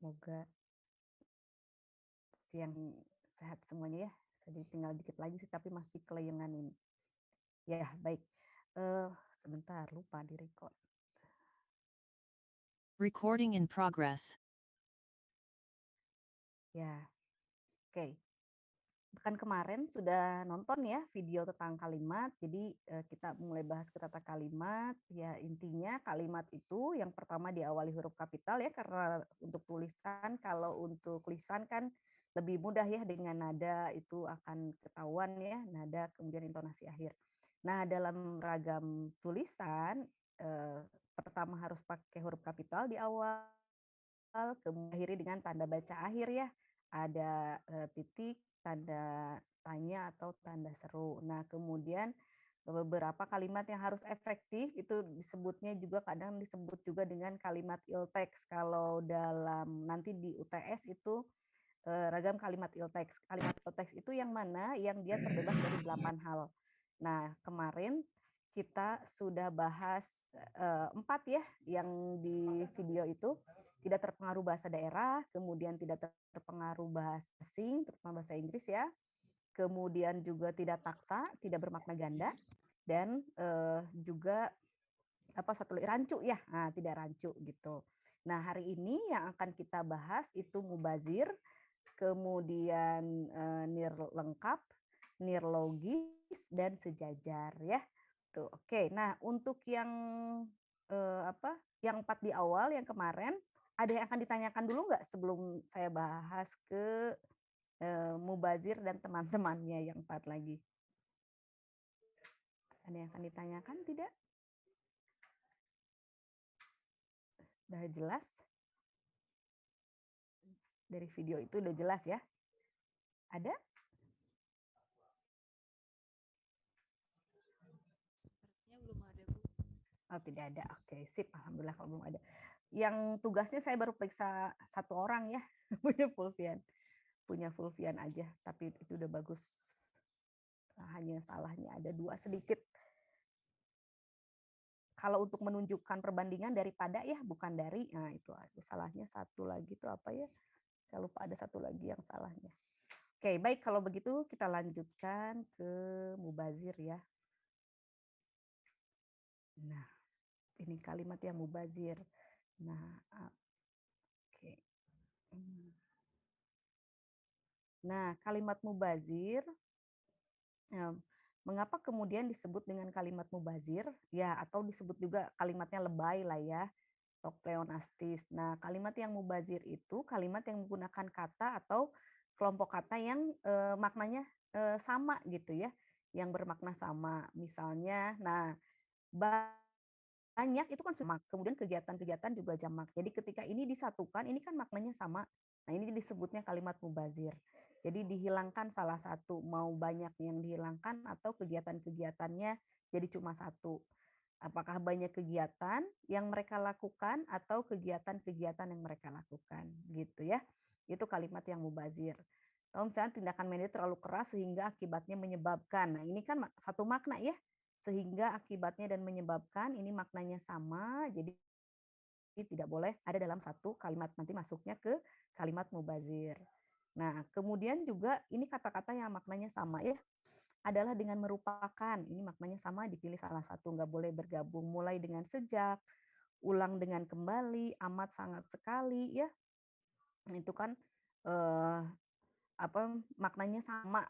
Semoga siang sehat semuanya ya. Jadi tinggal dikit lagi sih, tapi masih kelayangan ini. Ya, baik. Sebentar, lupa di-record. Recording in progress. Ya, oke. Kan kemarin sudah nonton ya video tentang kalimat, jadi kita mulai bahas ke tata kalimat. Ya, intinya kalimat itu yang pertama diawali huruf kapital ya, karena untuk tulisan, kalau untuk lisan kan lebih mudah ya, dengan nada itu akan ketahuan ya, nada kemudian intonasi akhir. Nah, dalam ragam tulisan pertama harus pakai huruf kapital di awal, kemudian akhiri dengan tanda baca akhir ya. Ada titik, tanda tanya atau tanda seru. Nah, kemudian beberapa kalimat yang harus efektif itu disebutnya juga, kadang disebut juga dengan kalimat il-teks. Kalau dalam nanti di UTS itu ragam kalimat il-teks. Kalimat il-teks itu yang mana? Yang dia terbebas dari 8 hal. Nah, kemarin kita sudah bahas 4 ya, yang di video itu. Tidak terpengaruh bahasa daerah, kemudian tidak terpengaruh bahasa asing, terutama bahasa Inggris ya. Kemudian juga tidak taksa, tidak bermakna ganda, dan juga apa satu lagi, rancu ya, nah, tidak rancu gitu. Nah, hari ini yang akan kita bahas itu mubazir, kemudian nir lengkap, nir logis, dan sejajar ya. Tuh, oke. Nah, untuk yang yang 4 di awal yang kemarin, ada yang akan ditanyakan dulu nggak sebelum saya bahas ke mubazir dan teman-temannya yang 4 lagi? Ada yang akan ditanyakan tidak? Sudah jelas? Dari video itu udah jelas ya? Ada? Belum ada, Bu. Oh, tidak ada. Oke, sip. Alhamdulillah kalau belum ada. Yang tugasnya saya baru periksa 1 orang ya, punya Fulvian. Punya Fulvian aja, tapi itu udah bagus. Hanya salahnya ada 2 sedikit. Kalau untuk menunjukkan perbandingan daripada ya, bukan dari. Nah, itu aja salahnya. 1 lagi itu apa ya? Saya lupa, ada 1 lagi yang salahnya. Oke, baik, kalau begitu kita lanjutkan ke mubazir ya. Nah, ini kalimat yang mubazir. Nah, oke. Nah, kalimat mubazir, mengapa kemudian disebut dengan kalimat mubazir? Ya, atau disebut juga kalimatnya lebay lah ya, atau pleonastis. Nah, kalimat yang mubazir itu kalimat yang menggunakan kata atau kelompok kata yang maknanya sama gitu ya, yang bermakna sama. Misalnya, nah, banyak itu kan jamak, kemudian kegiatan-kegiatan juga jamak. Jadi ketika ini disatukan, ini kan maknanya sama. Nah, ini disebutnya kalimat mubazir. Jadi dihilangkan salah satu, mau banyak yang dihilangkan atau kegiatan-kegiatannya jadi cuma satu. Apakah banyak kegiatan yang mereka lakukan atau kegiatan-kegiatan yang mereka lakukan, gitu ya. Itu kalimat yang mubazir. Atau misalnya tindakan medis terlalu keras sehingga akibatnya menyebabkan. Nah, ini kan satu makna ya, sehingga akibatnya dan menyebabkan, ini maknanya sama, jadi tidak boleh ada dalam satu kalimat, nanti masuknya ke kalimat mubazir. Nah, kemudian juga ini kata-kata yang maknanya sama ya, adalah dengan merupakan, ini maknanya sama, dipilih salah satu, nggak boleh bergabung. Mulai dengan sejak, ulang dengan kembali, amat, sangat, sekali ya, itu kan maknanya sama.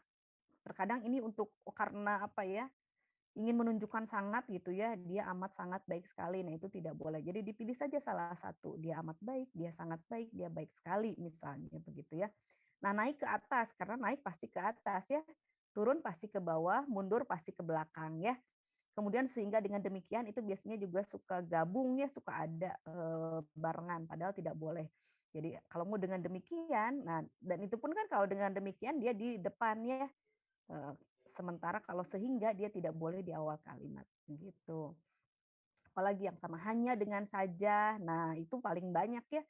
Terkadang ini untuk karena apa ya, ingin menunjukkan sangat gitu ya, dia amat sangat baik sekali. Nah, itu tidak boleh. Jadi dipilih saja salah satu. Dia amat baik, dia sangat baik, dia baik sekali misalnya begitu ya. Nah, naik ke atas, karena naik pasti ke atas ya. Turun pasti ke bawah, mundur pasti ke belakang ya. Kemudian sehingga dengan demikian itu biasanya juga suka gabung ya, suka ada barengan, padahal tidak boleh. Jadi kalau mau dengan demikian, nah, dan itu pun kan kalau dengan demikian dia di depannya. Sementara kalau sehingga dia tidak boleh di awal kalimat gitu. Apalagi yang sama, hanya dengan saja. Nah, itu paling banyak ya.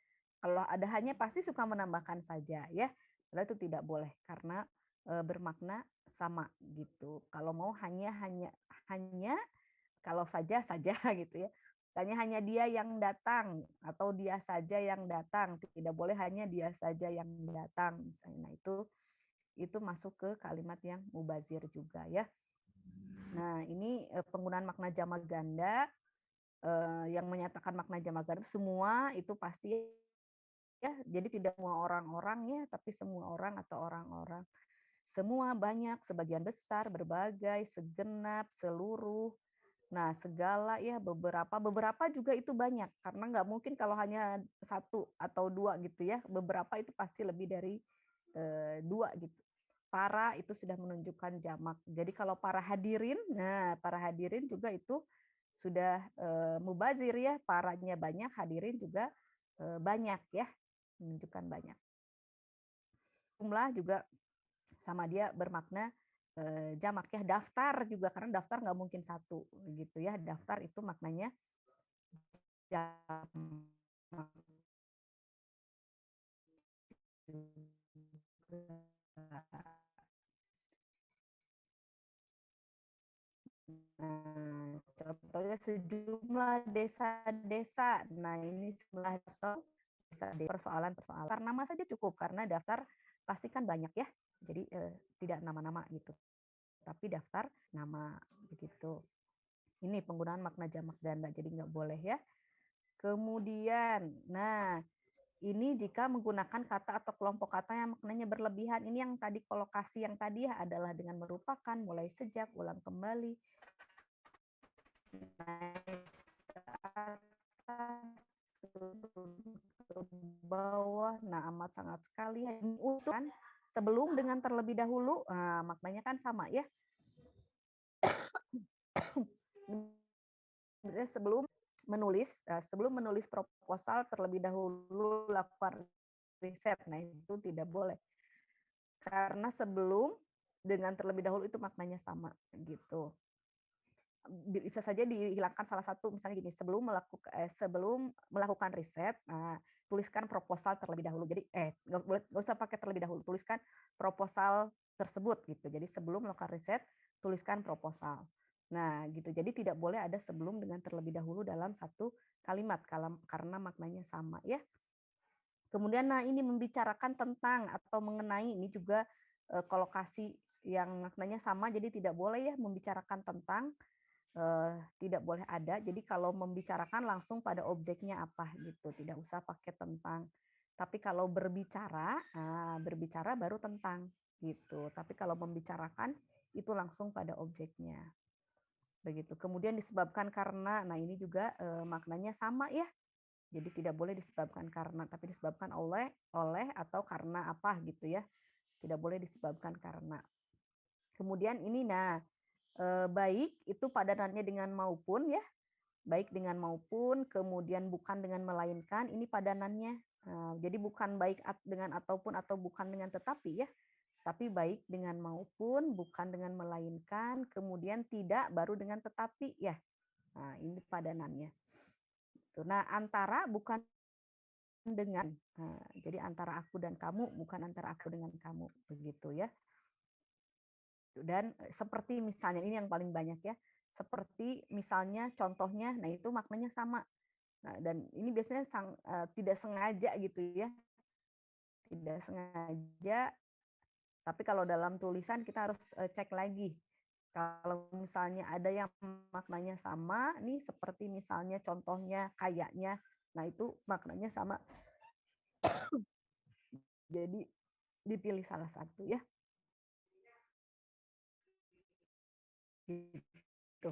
Kalau ada hanya pasti suka menambahkan saja ya. Padahal itu tidak boleh karena bermakna sama gitu. Kalau mau hanya, kalau saja saja gitu ya. Misalnya hanya dia yang datang atau dia saja yang datang, tidak boleh hanya dia saja yang datang misalnya. Nah, itu masuk ke kalimat yang mubazir juga ya. Nah, ini penggunaan makna jamak ganda yang menyatakan makna jamak ganda semua itu pasti ya. Jadi tidak semua orang-orang ya, tapi semua orang atau orang-orang. Semua, banyak, sebagian besar, berbagai, segenap, seluruh. Nah, segala ya, beberapa juga itu banyak karena nggak mungkin kalau hanya satu atau dua gitu ya. Beberapa itu pasti lebih dari dua gitu. Para itu sudah menunjukkan jamak. Jadi kalau para hadirin, nah para hadirin juga itu sudah mubazir ya. Paranya banyak, hadirin juga banyak ya, menunjukkan banyak. Jumlah juga sama dia bermakna jamak ya. Daftar juga karena daftar nggak mungkin satu gitu ya. Daftar itu maknanya jamak. Nah, contohnya sejumlah desa-desa. Nah, ini sejumlah persoalan-persoalan. Daftar nama saja cukup karena daftar pasti kan banyak ya. Jadi tidak nama-nama gitu. Tapi daftar nama begitu. Ini penggunaan makna jamak ganda, jadi nggak boleh ya. Kemudian, nah ini jika menggunakan kata atau kelompok kata yang maknanya berlebihan. Ini yang tadi kolokasi yang tadi ya adalah dengan merupakan, mulai sejak, ulang kembali, naik ke atas, turun ke bawah. Nah, amat sangat sekali ya. Ini utuhan sebelum dengan terlebih dahulu, nah, maknanya kan sama ya. Sebelum menulis proposal terlebih dahulu lakukan riset. Nah, itu tidak boleh. Karena sebelum dengan terlebih dahulu itu maknanya sama gitu. Bisa saja dihilangkan salah satu, misalnya gini, sebelum melakukan riset, nah, tuliskan proposal terlebih dahulu. Jadi nggak usah pakai terlebih dahulu, tuliskan proposal tersebut gitu. Jadi sebelum melakukan riset, tuliskan proposal. Nah, gitu. Jadi tidak boleh ada sebelum dengan terlebih dahulu dalam satu kalimat karena maknanya sama ya. Kemudian nah ini membicarakan tentang atau mengenai, ini juga kolokasi yang maknanya sama, jadi tidak boleh ya membicarakan tentang, tidak boleh ada. Jadi kalau membicarakan langsung pada objeknya apa gitu, tidak usah pakai tentang. Tapi kalau berbicara, berbicara baru tentang gitu. Tapi kalau membicarakan itu langsung pada objeknya. Begitu. Kemudian disebabkan karena, nah ini juga maknanya sama ya. Jadi tidak boleh disebabkan karena, tapi disebabkan oleh atau karena apa gitu ya. Tidak boleh disebabkan karena. Kemudian ini nah baik itu padanannya dengan maupun ya. Baik dengan maupun, kemudian bukan dengan melainkan, ini padanannya. Jadi bukan baik dengan ataupun atau bukan dengan tetapi ya. Tapi baik dengan maupun, bukan dengan melainkan, kemudian tidak baru dengan tetapi ya. Nah, ini padanannya. Nah, antara bukan dengan. Jadi antara aku dan kamu, bukan antara aku dengan kamu, begitu ya. Dan seperti misalnya ini yang paling banyak ya. Seperti misalnya contohnya, nah itu maknanya sama. Nah, dan ini biasanya tidak sengaja gitu ya. Tidak sengaja, tapi kalau dalam tulisan kita harus cek lagi. Kalau misalnya ada yang maknanya sama, nih seperti misalnya contohnya kayaknya, nah itu maknanya sama. Jadi dipilih salah satu ya. Gitu.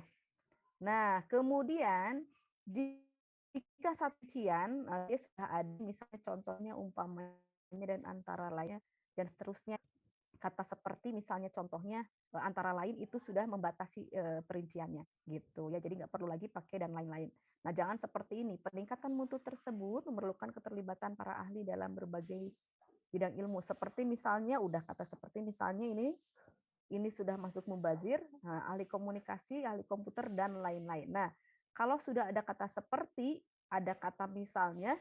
Nah, kemudian jika satu cian dia sudah ada misalnya contohnya umpamanya dan antara lainnya dan seterusnya. Kata seperti misalnya contohnya antara lain itu sudah membatasi perinciannya gitu ya. Jadi nggak perlu lagi pakai dan lain-lain. Nah, jangan seperti ini. Peningkatan mutu tersebut memerlukan keterlibatan para ahli dalam berbagai bidang ilmu. Seperti misalnya udah kata seperti misalnya ini sudah masuk mubazir, ahli komunikasi, ahli komputer, dan lain-lain. Nah, kalau sudah ada kata seperti, ada kata misalnya,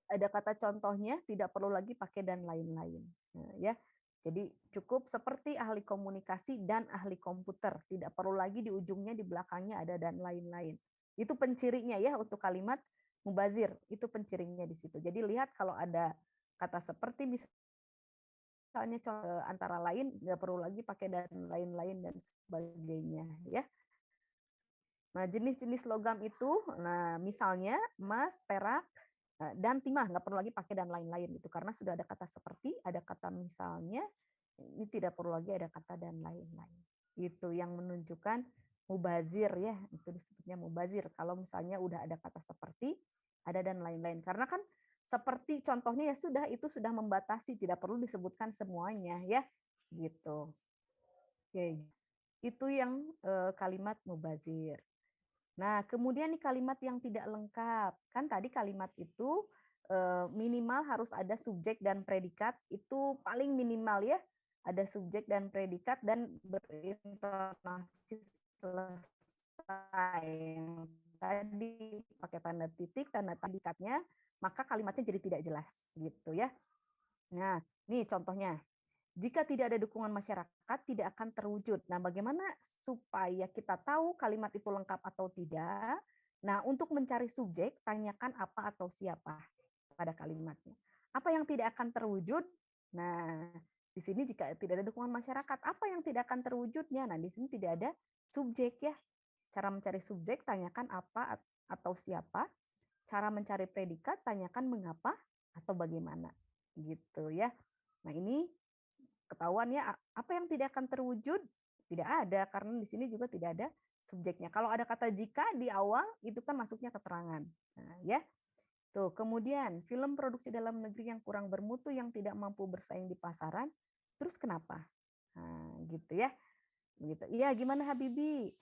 ada kata contohnya, tidak perlu lagi pakai dan lain-lain. Nah, ya, jadi cukup seperti ahli komunikasi dan ahli komputer. Tidak perlu lagi di ujungnya, di belakangnya ada dan lain-lain. Itu pencirinya ya untuk kalimat mubazir, itu pencirinya di situ. Jadi lihat kalau ada kata seperti misalnya antara lain, nggak perlu lagi pakai dan lain-lain dan sebagainya ya. Nah, jenis-jenis logam itu, nah misalnya emas, perak, dan timah, nggak perlu lagi pakai dan lain-lain itu karena sudah ada kata seperti, ada kata misalnya, ini tidak perlu lagi ada kata dan lain-lain. Itu yang menunjukkan mubazir ya, itu disebutnya mubazir. Kalau misalnya udah ada kata seperti, ada dan lain-lain. Karena kan seperti contohnya ya sudah itu sudah membatasi, tidak perlu disebutkan semuanya ya, gitu. Oke, itu yang kalimat mubazir. Nah, kemudian nih kalimat yang tidak lengkap. Kan tadi kalimat itu minimal harus ada subjek dan predikat, itu paling minimal ya. Ada subjek dan predikat dan berintonasi selesai. Tadi pakai tanda titik, tanda predikatnya, maka kalimatnya jadi tidak jelas gitu ya. Nah, nih contohnya. Jika tidak ada dukungan masyarakat, tidak akan terwujud. Nah, bagaimana supaya kita tahu kalimat itu lengkap atau tidak? Nah, untuk mencari subjek, tanyakan apa atau siapa pada kalimatnya. Apa yang tidak akan terwujud? Nah, di sini jika tidak ada dukungan masyarakat, apa yang tidak akan terwujudnya? Nah, di sini tidak ada subjek ya. Cara mencari subjek, tanyakan apa atau siapa. Cara mencari predikat, tanyakan mengapa atau bagaimana. Gitu ya. Nah, ini ketahuan ya apa yang tidak akan terwujud tidak ada karena di sini juga tidak ada subjeknya. Kalau ada kata jika di awal itu kan masuknya keterangan. Nah, ya. Tuh, kemudian film produksi dalam negeri yang kurang bermutu yang tidak mampu bersaing di pasaran. Terus kenapa? Nah, gitu ya. Gitu. Iya, gimana Habibi?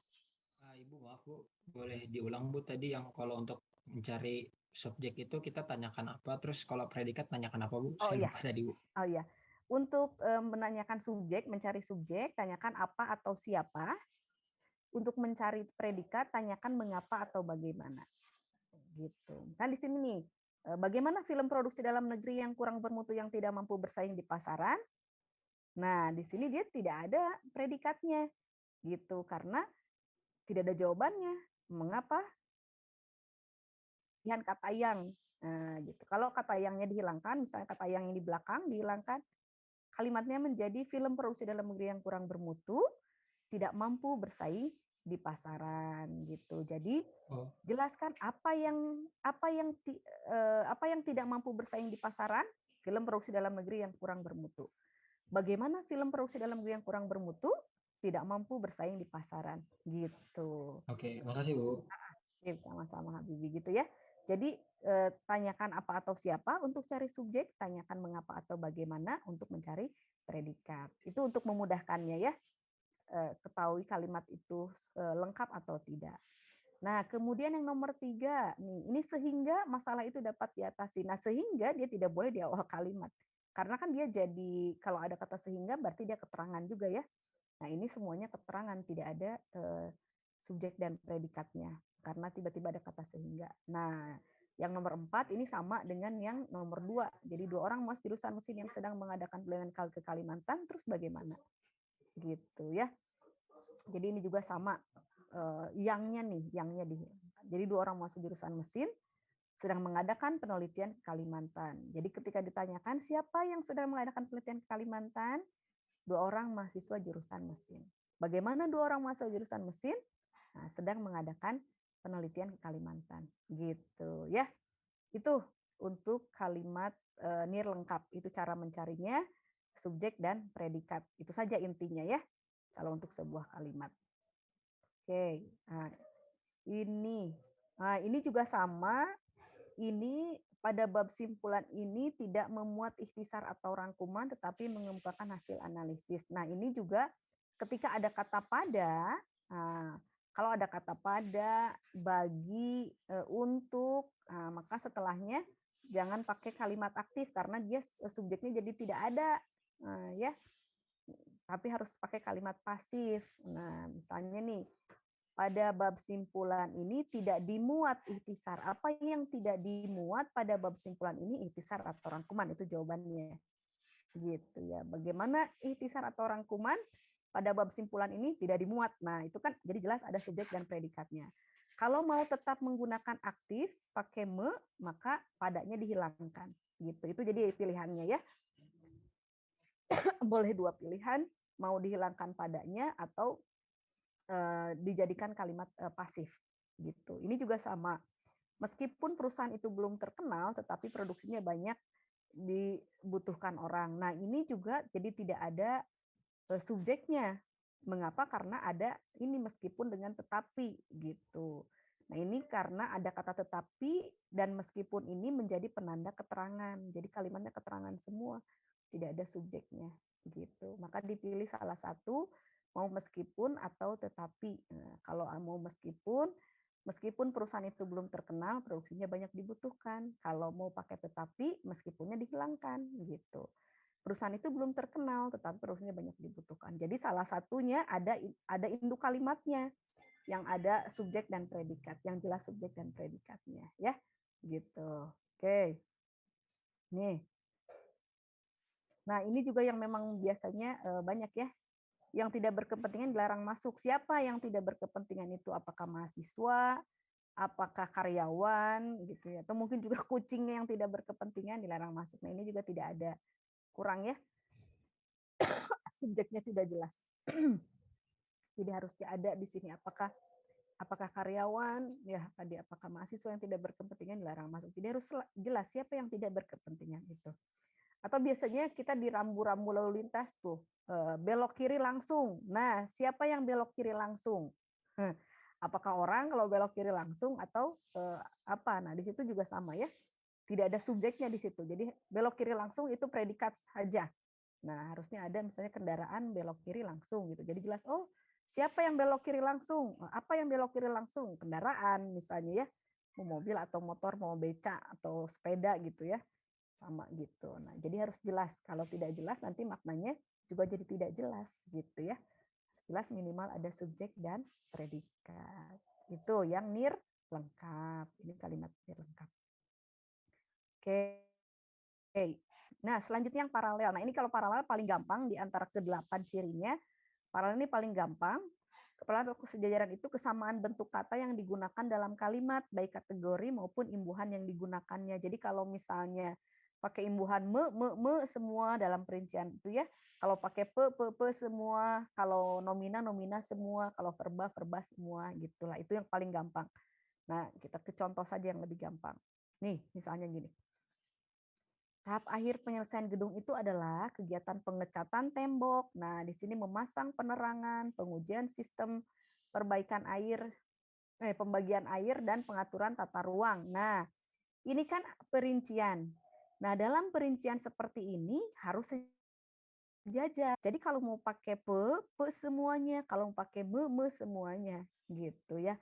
Ibu maaf Bu, boleh diulang Bu tadi yang kalau untuk mencari subjek itu kita tanyakan apa, terus kalau predikat tanyakan apa Bu? Oh Saya iya. lupa tadi Bu. Oh iya. Untuk menanyakan subjek, mencari subjek, tanyakan apa atau siapa. Untuk mencari predikat, tanyakan mengapa atau bagaimana. Gitu. Nah, di sini nih, bagaimana film produksi dalam negeri yang kurang bermutu yang tidak mampu bersaing di pasaran? Nah, di sini dia tidak ada predikatnya. Gitu. Karena tidak ada jawabannya. Mengapa? Pilihan kata yang. Nah, gitu. Kalau kata yangnya dihilangkan, misalnya kata yang di belakang dihilangkan, kalimatnya menjadi film produksi dalam negeri yang kurang bermutu, tidak mampu bersaing di pasaran gitu. Jadi jelaskan apa yang tidak mampu bersaing di pasaran, film produksi dalam negeri yang kurang bermutu. Bagaimana film produksi dalam negeri yang kurang bermutu tidak mampu bersaing di pasaran gitu. Oke, makasih Bu. Sama-sama Habibi gitu ya. Jadi tanyakan apa atau siapa untuk cari subjek, tanyakan mengapa atau bagaimana untuk mencari predikat. Itu untuk memudahkannya ya. Ketahui kalimat itu lengkap atau tidak. Nah, kemudian yang nomor 3, nih, ini sehingga masalah itu dapat diatasi. Nah, sehingga dia tidak boleh di awal kalimat. Karena kan dia jadi, kalau ada kata sehingga berarti dia keterangan juga ya. Nah, ini semuanya keterangan, tidak ada subjek dan predikatnya. Karena tiba-tiba ada kata sehingga. Nah, yang nomor 4 ini sama dengan yang nomor 2. Jadi 2 orang mas jurusan mesin yang sedang mengadakan pelayanan ke Kalimantan, terus bagaimana? Gitu ya. Jadi ini juga sama yangnya di. Jadi 2 orang masuk jurusan mesin sedang mengadakan penelitian ke Kalimantan. Jadi ketika ditanyakan siapa yang sedang mengadakan penelitian ke Kalimantan, 2 orang mahasiswa jurusan mesin. Bagaimana 2 orang mahasiswa jurusan mesin? Nah, sedang mengadakan penelitian ke Kalimantan. Gitu ya. Itu untuk kalimat nir lengkap. Itu cara mencarinya, subjek dan predikat. Itu saja intinya ya. Kalau untuk sebuah kalimat. Oke. Nah, ini juga sama. Ini pada bab simpulan ini tidak memuat ikhtisar atau rangkuman, tetapi mengemukakan hasil analisis. Nah, ini juga ketika ada kata pada, nah, kalau ada kata pada, bagi, untuk, maka setelahnya jangan pakai kalimat aktif karena dia subjeknya jadi tidak ada, ya. Tapi harus pakai kalimat pasif. Nah, misalnya nih, pada bab simpulan ini tidak dimuat ikhtisar. Apa yang tidak dimuat pada bab simpulan ini ikhtisar atau rangkuman? Itu jawabannya. Gitu ya. Bagaimana ikhtisar atau rangkuman pada bab simpulan ini tidak dimuat? Nah, itu kan jadi jelas ada subjek dan predikatnya. Kalau mau tetap menggunakan aktif pakai me, maka padanya dihilangkan. Gitu. Itu jadi pilihannya ya. Boleh dua pilihan, mau dihilangkan padanya atau dijadikan kalimat pasif. Gitu. Ini juga sama. Meskipun perusahaan itu belum terkenal, tetapi produksinya banyak dibutuhkan orang. Nah, ini juga jadi tidak ada subjeknya. Mengapa? Karena ada ini meskipun dengan tetapi gitu. Nah, ini karena ada kata tetapi dan meskipun ini menjadi penanda keterangan. Jadi kalimatnya keterangan semua, tidak ada subjeknya gitu. Maka dipilih salah satu, mau meskipun atau tetapi. Nah, kalau mau meskipun perusahaan itu belum terkenal, produksinya banyak dibutuhkan. Kalau mau pakai tetapi, meskipunnya dihilangkan gitu. Perusahaan itu belum terkenal, tetapi produksinya banyak dibutuhkan. Jadi salah satunya ada induk kalimatnya yang ada subjek dan predikat, yang jelas subjek dan predikatnya, ya, gitu. Oke, nih. Nah ini juga yang memang biasanya banyak ya, yang tidak berkepentingan dilarang masuk. Siapa yang tidak berkepentingan itu? Apakah mahasiswa? Apakah karyawan gitu ya, atau mungkin juga kucingnya yang tidak berkepentingan dilarang masuk. Nah, ini juga tidak ada, kurang ya, subjeknya tidak jelas. Jadi harusnya ada di sini apakah karyawan ya tadi, apakah mahasiswa yang tidak berkepentingan dilarang masuk. Jadi harus jelas siapa yang tidak berkepentingan itu. Atau biasanya kita di rambu-rambu lalu lintas tuh belok kiri langsung. Nah, siapa yang belok kiri langsung? Apakah orang kalau belok kiri langsung atau apa? Nah, di situ juga sama ya. Tidak ada subjeknya di situ. Jadi belok kiri langsung itu predikat saja. Nah, harusnya ada misalnya kendaraan belok kiri langsung gitu. Jadi jelas, oh, siapa yang belok kiri langsung? Apa yang belok kiri langsung? Kendaraan misalnya ya. Mau mobil atau motor, mau beca atau sepeda gitu ya. Sama gitu. Nah, jadi harus jelas. Kalau tidak jelas nanti maknanya juga jadi tidak jelas gitu ya. Jelas minimal ada subjek dan predikat. Itu yang nir lengkap. Ini kalimat nir lengkap. Oke. Nah, selanjutnya yang paralel. Nah, ini kalau paralel paling gampang di antara ke-8 cirinya. Paralel ini paling gampang. Paralel atau kesejajaran itu kesamaan bentuk kata yang digunakan dalam kalimat, baik kategori maupun imbuhan yang digunakannya. Jadi kalau misalnya pakai imbuhan me semua dalam perincian itu ya. Kalau pakai pe semua, kalau nomina semua, kalau verba semua gitulah. Itu yang paling gampang. Nah, kita ke contoh saja yang lebih gampang. Nih, misalnya gini. Tahap akhir penyelesaian gedung itu adalah kegiatan pengecatan tembok. Nah, di sini memasang penerangan, pengujian sistem perbaikan air, pembagian air dan pengaturan tata ruang. Nah, ini kan perincian. Nah, dalam perincian seperti ini harus sejajar. Jadi kalau mau pakai pe semuanya, kalau mau pakai me semuanya, gitu ya.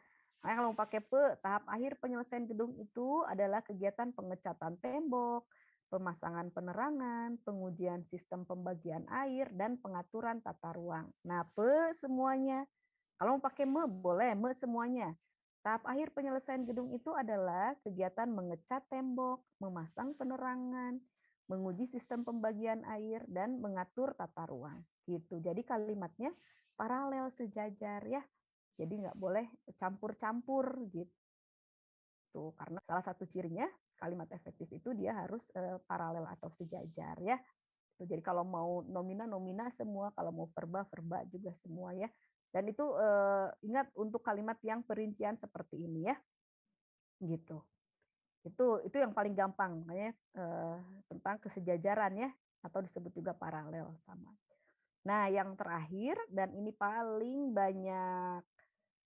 Nah, kalau mau pakai tahap akhir penyelesaian gedung itu adalah kegiatan pengecatan tembok, pemasangan penerangan, pengujian sistem pembagian air, dan pengaturan tata ruang. Nah, semuanya. Kalau mau pakai boleh, semuanya. Tahap akhir penyelesaian gedung itu adalah kegiatan mengecat tembok, memasang penerangan, menguji sistem pembagian air, dan mengatur tata ruang. Gitu. Jadi kalimatnya paralel sejajar ya. Jadi nggak boleh campur-campur gitu. Karena salah satu cirinya kalimat efektif itu dia harus paralel atau sejajar ya. Jadi kalau mau nomina semua, kalau mau verba juga semua ya. Dan itu ingat untuk kalimat yang perincian seperti ini ya. Gitu. Itu yang paling gampang makanya tentang kesejajaran ya, atau disebut juga paralel sama. Nah, yang terakhir dan ini paling banyak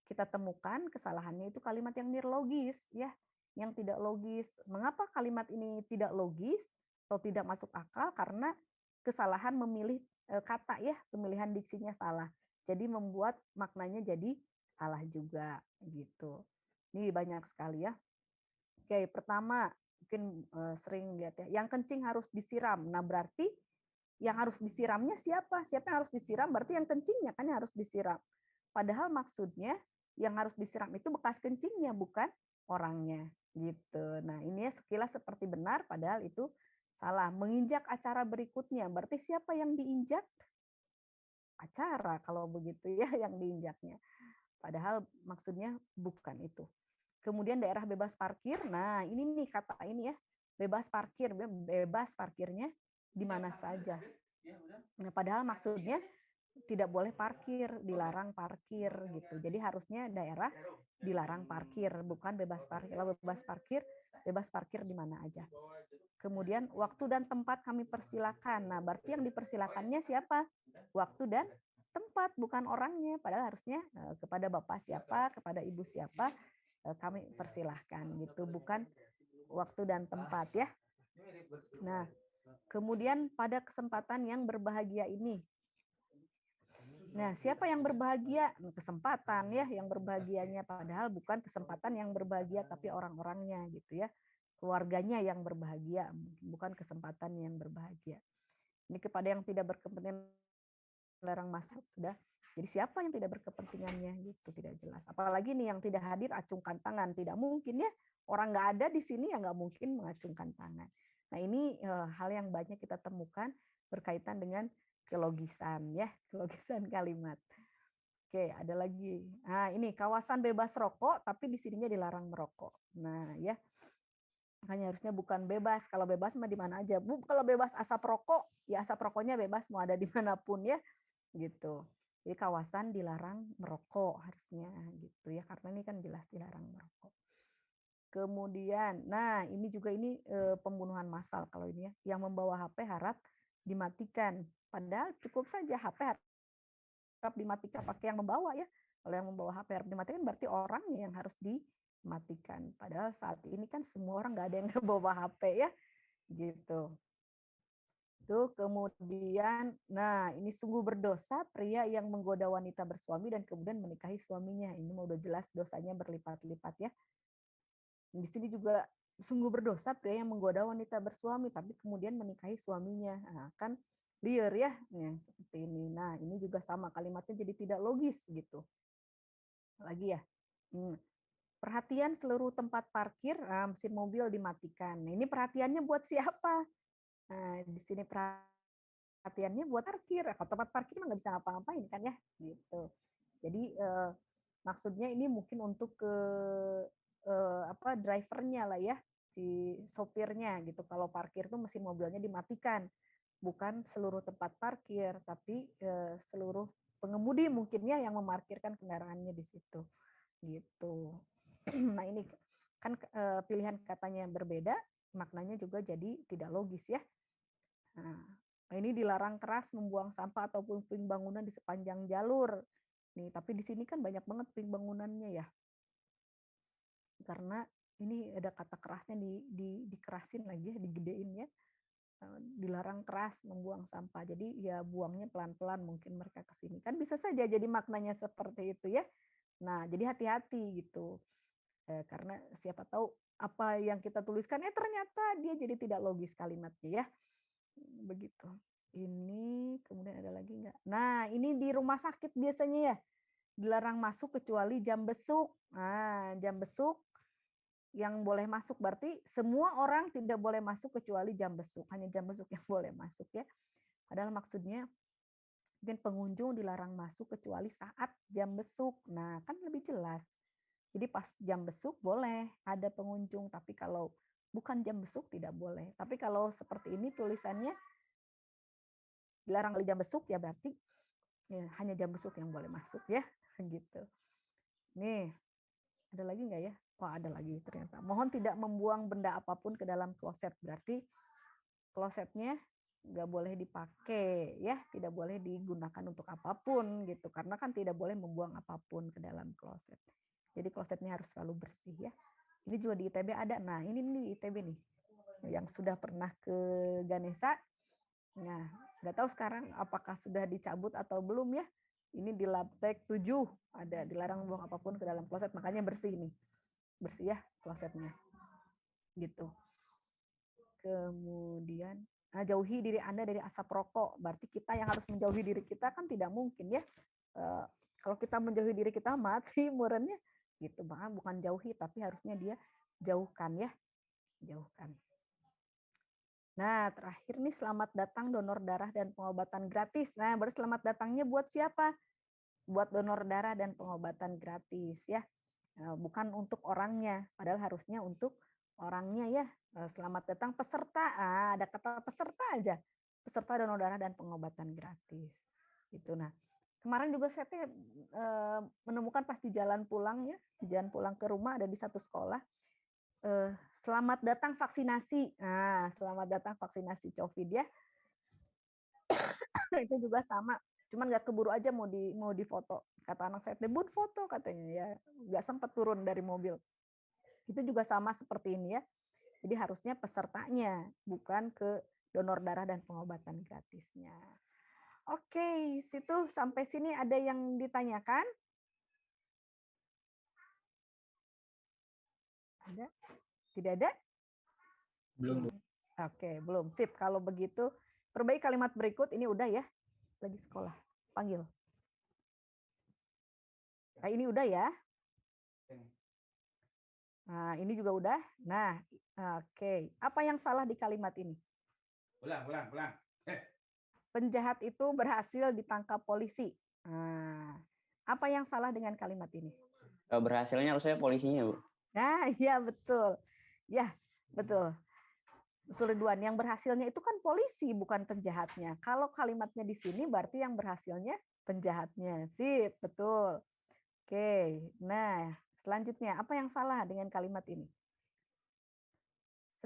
kita temukan kesalahannya itu kalimat yang nirlogis ya, yang tidak logis. Mengapa kalimat ini tidak logis atau tidak masuk akal? Karena kesalahan memilih kata ya, pemilihan diksinya salah. Jadi membuat maknanya jadi salah juga gitu. Ini banyak sekali ya. Oke, pertama mungkin sering lihat ya, yang kencing harus disiram. Nah, berarti yang harus disiramnya siapa? Siapa yang harus disiram? Berarti yang kencingnya kan yang harus disiram. Padahal maksudnya yang harus disiram itu bekas kencingnya, bukan orangnya. Gitu. Nah, ini ya sekilas seperti benar, padahal itu salah. Menginjak acara berikutnya. Berarti siapa yang diinjak? Acara kalau begitu ya yang diinjaknya. Padahal maksudnya bukan itu. Kemudian daerah bebas parkir. Nah, ini nih kata ini ya. Bebas parkir, bebas parkirnya di mana saja. Nah, padahal maksudnya tidak boleh parkir, dilarang parkir gitu. Jadi harusnya daerah dilarang parkir, bukan bebas parkir. Kalau bebas parkir di mana aja. Kemudian waktu dan tempat kami persilakan. Nah, berarti yang dipersilakannya siapa? Waktu dan tempat, bukan orangnya. Padahal harusnya kepada bapak siapa, kepada ibu siapa kami persilahkan gitu, bukan waktu dan tempat ya. Nah, kemudian pada kesempatan yang berbahagia ini. Nah, siapa yang berbahagia? Kesempatan ya yang berbahagianya, padahal bukan kesempatan yang berbahagia tapi orang-orangnya gitu ya. Keluarganya yang berbahagia, bukan kesempatan yang berbahagia. Ini kepada yang tidak berkepentingan larang masuk sudah. Jadi siapa yang tidak berkepentingannya gitu, tidak jelas. Apalagi nih yang tidak hadir acungkan tangan, tidak mungkin ya. Orang nggak ada di sini ya nggak mungkin mengacungkan tangan. Nah ini hal yang banyak kita temukan berkaitan dengan kelogisan ya, kelogisan kalimat. Oke, ada lagi. Nah, ini kawasan bebas rokok tapi di sininya dilarang merokok. Nah, ya. Makanya harusnya bukan bebas. Kalau bebas mah di mana aja. Bu, kalau bebas asap rokok, ya asap rokoknya bebas mau ada di manapun ya. Gitu. Jadi kawasan dilarang merokok harusnya gitu ya, karena ini kan jelas dilarang merokok. Kemudian, nah ini juga ini pembunuhan massal kalau ini ya, yang membawa HP harap dimatikan. Padahal cukup saja HP harap dimatikan pakai yang membawa ya. Kalau yang membawa HP harap dimatikan berarti orangnya yang harus dimatikan. Padahal saat ini kan semua orang nggak ada yang bawa HP ya, gitu. Tuh, kemudian, nah ini sungguh berdosa pria yang menggoda wanita bersuami dan kemudian menikahi suaminya. Ini mau udah jelas dosanya berlipat-lipat ya. Di sini juga sungguh berdosa pria yang menggoda wanita bersuami tapi kemudian menikahi suaminya. Nah, kan liar ya, yang seperti ini. Nah, ini juga sama kalimatnya jadi tidak logis gitu. Lagi ya. Perhatian seluruh tempat parkir, mesin mobil dimatikan. Nah, ini perhatiannya buat siapa? Nah, di sini perhatiannya buat parkir. Kalau tempat parkir nggak bisa ngapa-ngapain kan ya, gitu. Jadi maksudnya ini mungkin untuk ke drivernya lah ya, si sopirnya gitu. Kalau parkir tuh mesin mobilnya dimatikan, bukan seluruh tempat parkir, tapi seluruh pengemudi mungkinnya yang memarkirkan kendaraannya di situ, gitu. Nah ini kan pilihan katanya yang berbeda, maknanya juga jadi tidak logis ya. Nah, ini dilarang keras membuang sampah ataupun puing bangunan di sepanjang jalur. Nih, tapi di sini kan banyak banget puing bangunannya ya. Karena ini ada kata kerasnya dikerasin lagi ya, digedein ya. Dilarang keras membuang sampah. Jadi ya buangnya pelan-pelan mungkin mereka ke sini. Kan bisa saja jadi maknanya seperti itu ya. Nah, jadi hati-hati gitu. Karena siapa tahu apa yang kita tuliskan ternyata dia jadi tidak logis kalimatnya ya. Begitu. Ini kemudian ada lagi nggak? Nah, ini di rumah sakit biasanya ya dilarang masuk kecuali jam besuk. Nah, jam besuk yang boleh masuk berarti semua orang tidak boleh masuk kecuali jam besuk. Hanya jam besuk yang boleh masuk ya. Padahal maksudnya mungkin pengunjung dilarang masuk kecuali saat jam besuk. Nah, kan lebih jelas. Jadi pas jam besuk boleh ada pengunjung, tapi kalau bukan jam besuk tidak boleh. Tapi kalau seperti ini tulisannya dilarang kali jam besuk ya berarti ya, hanya jam besuk yang boleh masuk ya, gitu. Nih, ada lagi nggak ya? Oh, ada lagi ternyata. Mohon tidak membuang benda apapun ke dalam kloset. Berarti klosetnya nggak boleh dipakai ya, tidak boleh digunakan untuk apapun gitu. Karena kan tidak boleh membuang apapun ke dalam kloset. Jadi klosetnya harus selalu bersih ya. Ini juga di ITB ada. Nah, ini di ITB nih. Yang sudah pernah ke Ganesha. Nah, nggak tahu sekarang apakah sudah dicabut atau belum ya. Ini di Labtek 7 ada dilarang membuang apapun ke dalam kloset, makanya bersih nih. Bersih ya klosetnya. Gitu. Kemudian jauhi diri Anda dari asap rokok. Berarti kita yang harus menjauhi diri kita kan tidak mungkin ya. Kalau kita menjauhi diri kita mati murennya gitu. Bahkan bukan jauhi tapi harusnya dia jauhkan ya. Jauhkan. Nah, terakhir nih selamat datang donor darah dan pengobatan gratis. Nah, baru selamat datangnya buat siapa? buat donor darah dan pengobatan gratis ya. Bukan untuk orangnya, padahal harusnya untuk orangnya ya. Selamat datang peserta. Ada kata peserta aja. Peserta donor darah dan pengobatan gratis. Gitu. Nah, kemarin juga saya menemukan pas di jalan pulang ya, di jalan pulang ke rumah ada di satu sekolah. Selamat datang vaksinasi. Nah, selamat datang vaksinasi COVID ya. Itu juga sama. Cuman nggak keburu aja mau difoto. Kata anak saya, "Bun foto," katanya ya. Nggak sempat turun dari mobil. Itu juga sama seperti ini ya. Jadi harusnya pesertanya, bukan ke donor darah dan pengobatan gratisnya. Oke, situ sampai sini ada yang ditanyakan? Ada? Tidak ada? Belum, Bu. Oke, belum. Sip. Kalau begitu, perbaiki kalimat berikut. Ini udah ya. Lagi sekolah. Panggil. Nah, ini udah ya. Nah, ini juga udah. Nah, oke. Apa yang salah di kalimat ini? Ulang. Penjahat itu berhasil ditangkap polisi. Nah, apa yang salah dengan kalimat ini? Berhasilnya harusnya polisinya, Bu. Nah, iya betul. Ya, betul. Betul Ridwan, yang berhasilnya itu kan polisi, bukan penjahatnya. Kalau kalimatnya di sini berarti yang berhasilnya penjahatnya. Sip, betul. Oke, nah selanjutnya apa yang salah dengan kalimat ini?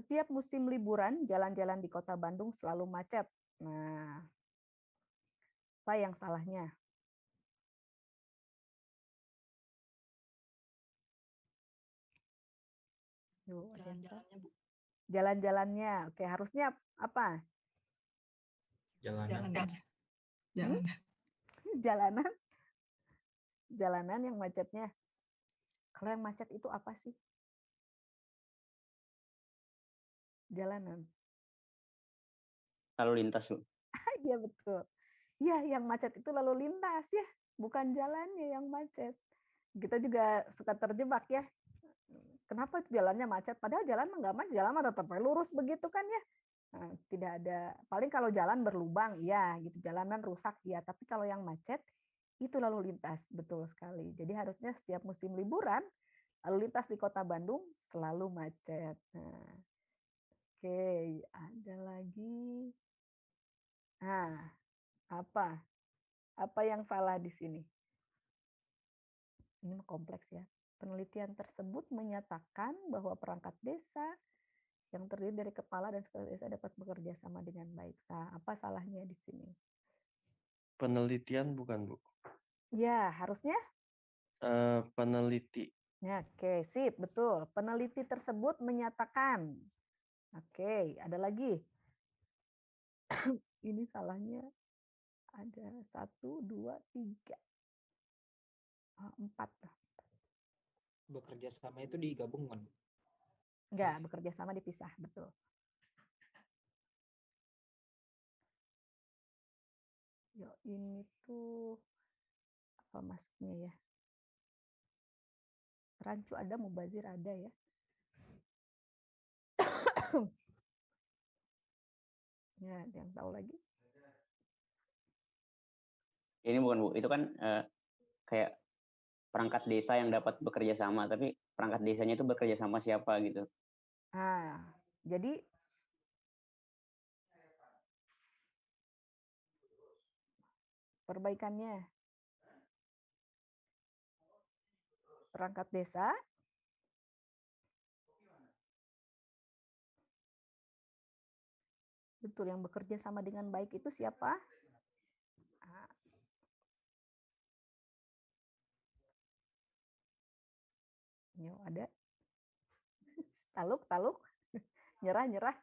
Setiap musim liburan, jalan-jalan di kota Bandung selalu macet. Nah, apa yang salahnya? Yuk, ada yang tahu? Jalan-jalannya, Bu. Jalan-jalannya. Oke, harusnya apa? Jalanan. Jalan aja. Jalan. Jalanan. Jalanan yang macetnya. Kalau yang macet itu apa sih? Jalanan. Lalu lintas, Bu. Iya betul. Iya, yang macet itu lalu lintas ya, bukan jalannya yang macet. Kita juga suka terjebak ya. Kenapa jalannya macet? Padahal jalan mah nggak macet, jalan mah tetap lurus begitu kan ya. Nah, tidak ada, paling kalau jalan berlubang, ya gitu, jalanan rusak ya. Tapi kalau yang macet itu lalu lintas, betul sekali. Jadi harusnya setiap musim liburan lalu lintas di kota Bandung selalu macet. Nah, oke, ada lagi. Nah, apa? Apa yang salah di sini? Ini kompleks ya. Penelitian tersebut menyatakan bahwa perangkat desa yang terdiri dari kepala dan sekretaris desa dapat bekerja sama dengan baik. Nah, apa salahnya di sini? Penelitian bukan, Bu? Ya, harusnya? Peneliti. Ya, oke, sip, betul. Peneliti tersebut menyatakan. Oke, ada lagi. Ini salahnya ada 1, 2, 3. 4. Bekerja sama itu digabungkan. Enggak, bekerja sama dipisah, betul. Yo, ini tuh apa masuknya ya? Rancu ada, mubazir ada ya. Ya, ada yang tahu lagi? Ini bukan, Bu. Itu kan kayak perangkat desa yang dapat bekerja sama, tapi perangkat desanya itu bekerja sama siapa gitu. Nah, jadi perbaikannya perangkat desa betul yang bekerja sama dengan baik itu siapa? Yo, ada. Taluk. Nyerah.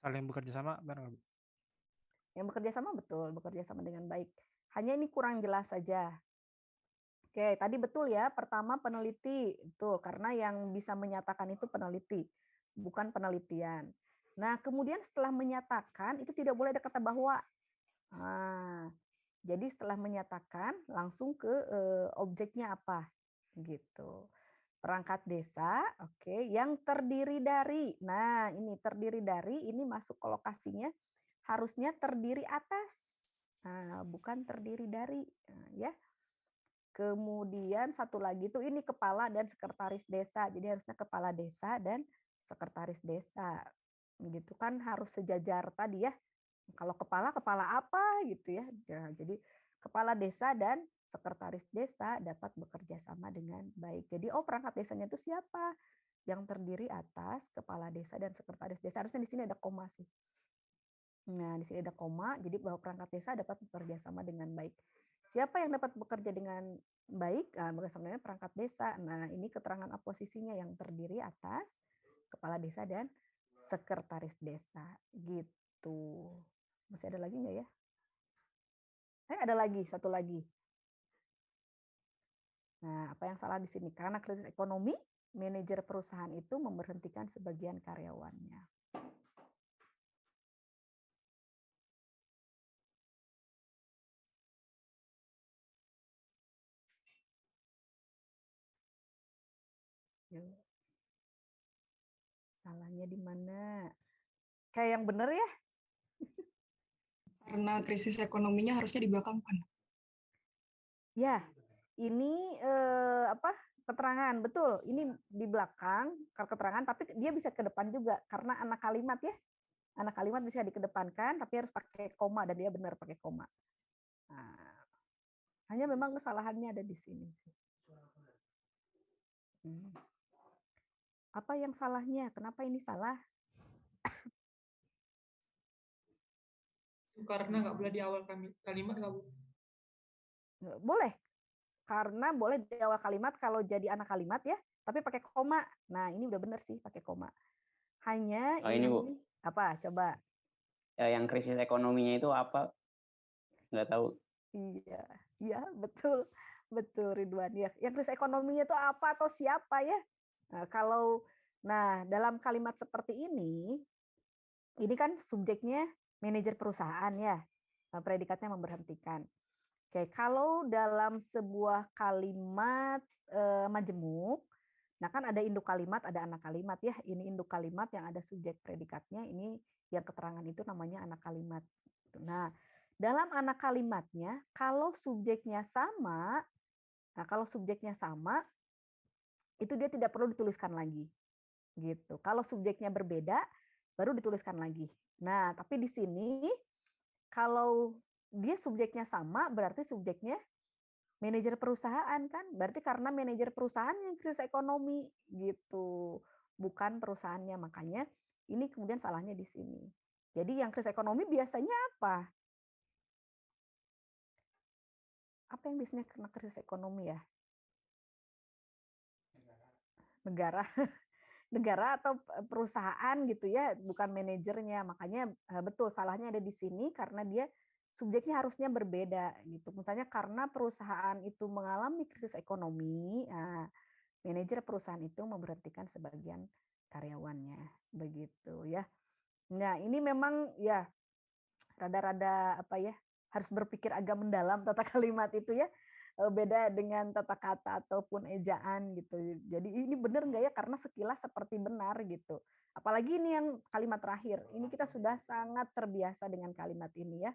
Saling bekerja sama, benar nggak, Bu? Yang bekerja sama betul, bekerja sama dengan baik. Hanya ini kurang jelas saja. Oke, tadi betul ya. Pertama peneliti, itu karena yang bisa menyatakan itu peneliti, bukan penelitian. Nah, kemudian setelah menyatakan itu tidak boleh ada kata bahwa. Nah, jadi setelah menyatakan langsung ke objeknya apa, gitu. Perangkat desa, oke, yang terdiri dari. Nah, ini terdiri dari, ini masuk ke lokasinya harusnya terdiri atas. Bukan terdiri dari, ya. Kemudian satu lagi tuh ini kepala dan sekretaris desa. Jadi harusnya kepala desa dan sekretaris desa. Gitu kan harus sejajar tadi ya. Kalau kepala apa gitu ya. Jadi kepala desa dan sekretaris desa dapat bekerja sama dengan baik. Jadi perangkat desanya itu siapa? Yang terdiri atas kepala desa dan sekretaris desa. Harusnya di sini ada koma sih. Nah, di sini ada koma, jadi bahwa perangkat desa dapat bekerja sama dengan baik. Siapa yang dapat bekerja dengan baik? Sebenarnya perangkat desa. Nah, ini keterangan aposisinya yang terdiri atas kepala desa dan sekretaris desa. Gitu. Masih ada lagi nggak ya? Ada lagi, satu lagi. Nah, apa yang salah di sini? Karena krisis ekonomi, manajer perusahaan itu memberhentikan sebagian karyawannya. Salahnya di mana? Kayak yang benar ya? Karena krisis ekonominya harusnya di belakang kan. Ya, ini keterangan betul. Ini di belakang keterangan, tapi dia bisa ke depan juga karena anak kalimat ya. Anak kalimat bisa dikedepankan, tapi harus pakai koma dan dia benar pakai koma. Nah, hanya memang kesalahannya ada di sini sih. Apa yang salahnya? Kenapa ini salah? Karena nggak boleh di awal kalimat nggak Bu? Boleh, karena boleh di awal kalimat kalau jadi anak kalimat ya, tapi pakai koma. Nah, ini udah bener sih pakai koma. Hanya ini Bu, apa? Coba. yang krisis ekonominya itu apa? Nggak tahu. Iya, betul Ridwan. Ya, yang krisis ekonominya itu apa atau siapa ya? Nah, dalam kalimat seperti ini kan subjeknya manajer perusahaan ya, predikatnya memberhentikan. Oke, kalau dalam sebuah kalimat majemuk, nah kan ada induk kalimat, ada anak kalimat ya. Ini induk kalimat yang ada subjek predikatnya, ini yang keterangan itu namanya anak kalimat. Nah, dalam anak kalimatnya, kalau subjeknya sama, itu dia tidak perlu dituliskan lagi. Gitu. Kalau subjeknya berbeda, baru dituliskan lagi. Nah, tapi di sini kalau dia subjeknya sama, berarti subjeknya manajer perusahaan kan? Berarti karena manajer perusahaan yang krisis ekonomi gitu, bukan perusahaannya. Makanya ini kemudian salahnya di sini. Jadi yang krisis ekonomi biasanya apa? Apa yang biasanya kena krisis ekonomi ya? Negara atau perusahaan gitu ya, bukan manajernya. Makanya betul salahnya ada di sini karena dia subjeknya harusnya berbeda gitu. Misalnya karena perusahaan itu mengalami krisis ekonomi, manajer perusahaan itu memberhentikan sebagian karyawannya, begitu ya. Nah, ini memang ya rada-rada harus berpikir agak mendalam tata kalimat itu ya. Beda dengan tata kata ataupun ejaan gitu. Jadi ini benar nggak ya? Karena sekilas seperti benar gitu. Apalagi ini yang kalimat terakhir. Ini kita sudah sangat terbiasa dengan kalimat ini ya.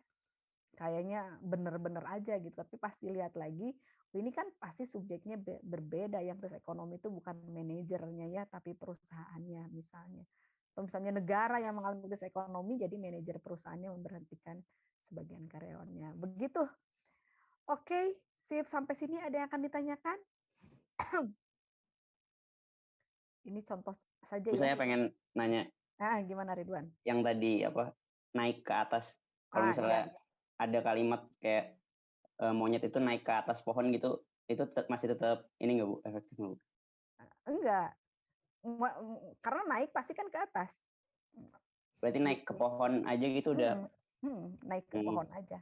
Kayaknya benar-benar aja gitu. Tapi pasti lihat lagi, ini kan pasti subjeknya berbeda. Yang krisis ekonomi itu bukan manajernya ya, tapi perusahaannya misalnya. Atau misalnya negara yang mengalami krisis ekonomi, jadi manajer perusahaannya memberhentikan sebagian karyawannya. Begitu. Oke, sip. Sampai sini ada yang akan ditanyakan? Ini contoh saja ya. Saya pengen nanya. Gimana Ridwan? Yang tadi naik ke atas. Kalau misalnya ada kalimat kayak monyet itu naik ke atas pohon gitu, itu masih tetap ini nggak Bu? Efektif nggak Bu? Enggak. Karena naik pasti kan ke atas. Berarti naik ke pohon aja gitu udah. Naik ke pohon aja.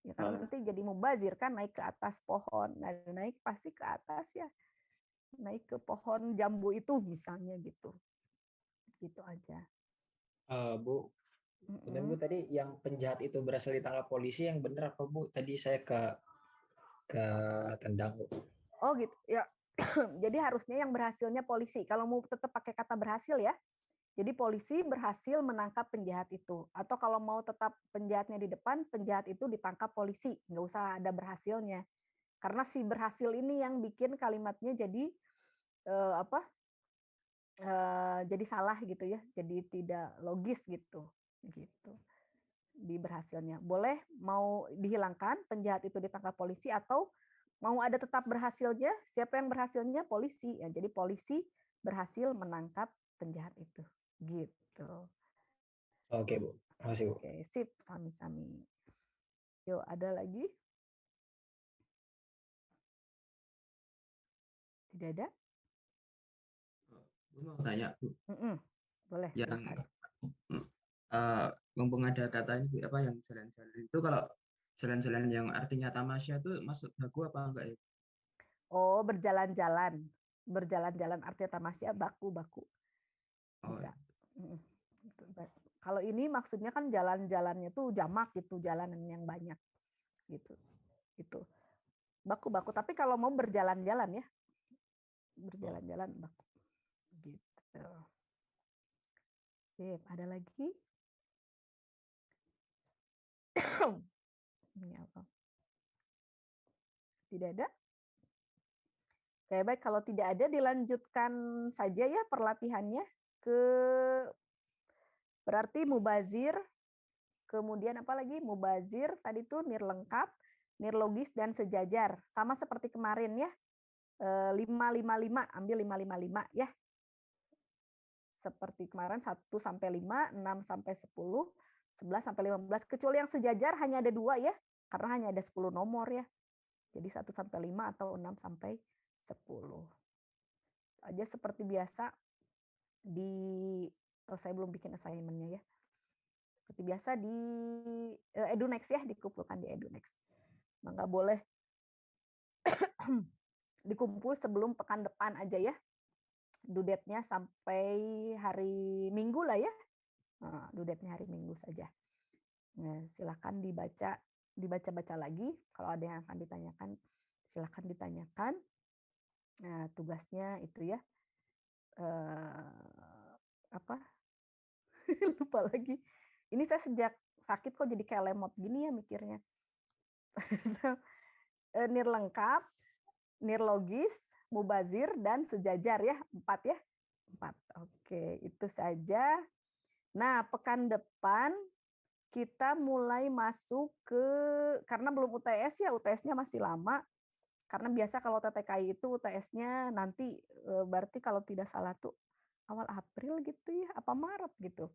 Ya karena nanti jadi mubazir kan naik ke atas pohon. Nah, naik pasti ke atas ya. Naik ke pohon jambu itu misalnya gitu. Gitu aja. Bu, benar Bu tadi yang penjahat itu berhasil ditangkap polisi, yang benar apa Bu? Tadi saya ke tendang Bu. Oh gitu ya. Jadi harusnya yang berhasilnya polisi. Kalau mau tetap pakai kata berhasil ya. Jadi polisi berhasil menangkap penjahat itu. Atau kalau mau tetap penjahatnya di depan, penjahat itu ditangkap polisi. Nggak usah ada berhasilnya. Karena si berhasil ini yang bikin kalimatnya jadi jadi salah gitu ya. Jadi tidak logis gitu. Gitu. Di berhasilnya. Boleh mau dihilangkan, penjahat itu ditangkap polisi, atau mau ada tetap berhasilnya, siapa yang berhasilnya? Polisi. Ya, jadi polisi berhasil menangkap penjahat itu. Gitu. Oke, Bu. Makasih, Bu. Oke, sip, sami-sami. Yuk, ada lagi? Tidak ada? Bu mau tanya, Bu, Boleh, yang silakan. mumpung ada katanya Bu, apa yang jalan-jalan itu, kalau jalan-jalan yang artinya tamasya itu masuk baku apa enggak ya? Oh, berjalan-jalan. Berjalan-jalan artinya tamasya, baku-baku. Oh, Bisa. Gitu. Kalau ini maksudnya kan jalan-jalannya tuh jamak gitu, jalanan yang banyak gitu. Itu. Baku-baku, tapi kalau mau berjalan-jalan ya. Berjalan-jalan baku. Gitu. Sip, ada lagi? Ini apa? Tidak ada? Oke, baik, kalau tidak ada dilanjutkan saja ya perlatihannya ke berarti mubazir, kemudian apa lagi? Mubazir, tadi tuh nirlengkap, nirlogis, dan sejajar. Sama seperti kemarin ya. 5-5-5, ambil 5-5-5 ya. Seperti kemarin 1 sampai 5, 6 sampai 10, 11 sampai 15. Kecuali yang sejajar hanya ada 2 ya, karena hanya ada 10 nomor ya. Jadi 1 sampai 5 atau 6 sampai 10. Aja seperti biasa saya belum bikin assignment-nya ya. Seperti biasa di EduNext ya, dikumpulkan di EduNext. Nggak boleh dikumpul sebelum pekan depan aja ya. Due date-nya sampai hari Minggu lah ya. Due date-nya hari Minggu saja. Nah, silakan dibaca lagi. Kalau ada yang akan ditanyakan, silakan ditanyakan. Nah, tugasnya itu ya. Apa? Lupa lagi. Ini saya sejak sakit kok jadi kayak lemot gini ya mikirnya. Nirlengkap, nirlogis, mubazir, dan sejajar ya. 4 ya. 4. Oke, itu saja. Nah, pekan depan kita mulai masuk ke, karena belum UTS ya, UTS-nya masih lama. Karena biasa kalau TTKI itu UTS-nya nanti, berarti kalau tidak salah tuh awal April gitu ya, apa Maret gitu.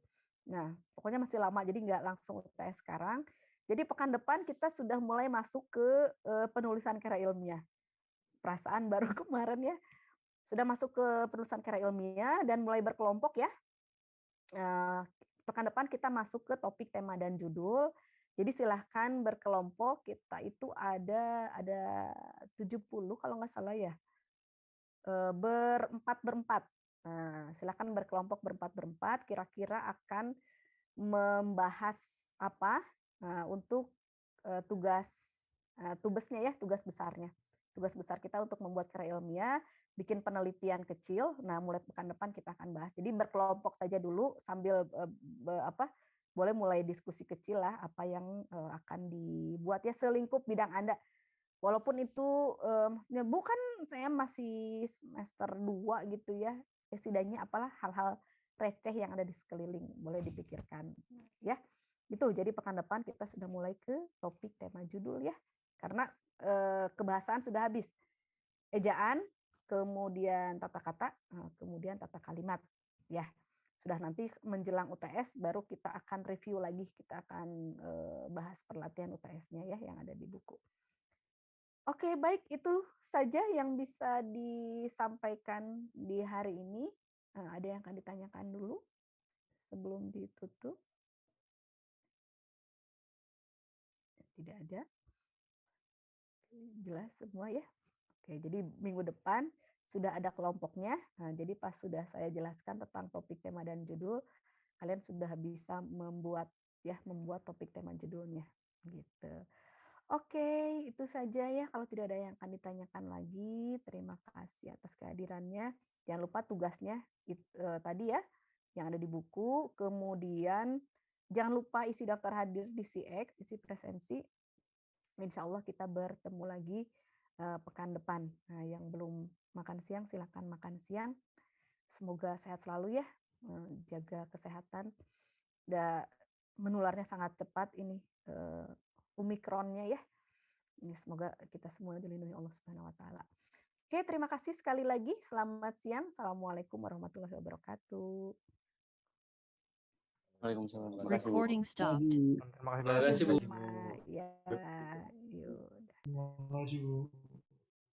Nah, pokoknya masih lama, jadi nggak langsung UTS sekarang. Jadi pekan depan kita sudah mulai masuk ke penulisan karya ilmiah. Perasaan baru kemarin ya, sudah masuk ke penulisan karya ilmiah dan mulai berkelompok ya. Pekan depan kita masuk ke topik, tema, dan judul. Jadi silahkan berkelompok, kita itu ada 70 kalau nggak salah ya. Berempat. Nah, silahkan berkelompok berempat, kira-kira akan membahas apa untuk tugasnya ya, tugas besarnya. Tugas besar kita untuk membuat karya ilmiah, bikin penelitian kecil. Nah, mulai pekan depan kita akan bahas. Jadi berkelompok saja dulu sambil boleh mulai diskusi kecil lah apa yang akan dibuat ya, selingkup bidang Anda. Walaupun itu maksudnya bukan saya masih semester 2 gitu ya. Ya setidaknya apalah hal-hal receh yang ada di sekeliling boleh dipikirkan ya. Itu jadi pekan depan kita sudah mulai ke topik, tema, judul ya. Karena kebahasaan sudah habis. Ejaan, kemudian tata kata, kemudian tata kalimat ya. Sudah nanti menjelang UTS baru kita akan review lagi, kita akan bahas perlatihan UTS-nya ya yang ada di buku. Oke, baik, itu saja yang bisa disampaikan di hari ini. Ada yang akan ditanyakan dulu sebelum ditutup? Tidak ada. Jelas semua ya? Oke, jadi minggu depan sudah ada kelompoknya. Nah, jadi pas sudah saya jelaskan tentang topik, tema, dan judul, kalian sudah bisa membuat topik, tema, judulnya. Gitu. Oke, itu saja ya. Kalau tidak ada yang akan ditanyakan lagi, terima kasih atas kehadirannya. Jangan lupa tugasnya tadi ya, yang ada di buku. Kemudian jangan lupa isi daftar hadir di CX, isi presensi. Insya Allah kita bertemu lagi pekan depan. Nah, yang belum makan siang silakan makan siang. Semoga sehat selalu ya, jaga kesehatan. Menularnya sangat cepat ini Omikronnya ya. Ini semoga kita semua dilindungi Allah Subhanahu wa taala. Oke, terima kasih sekali lagi. Selamat siang. Assalamualaikum warahmatullahi wabarakatuh. Waalaikumsalam. Terima kasih, Bu. Recording stopped. Terima kasih banyak. Terima kasih, Bu. Sama ya, yuk. Terima kasih, Bu.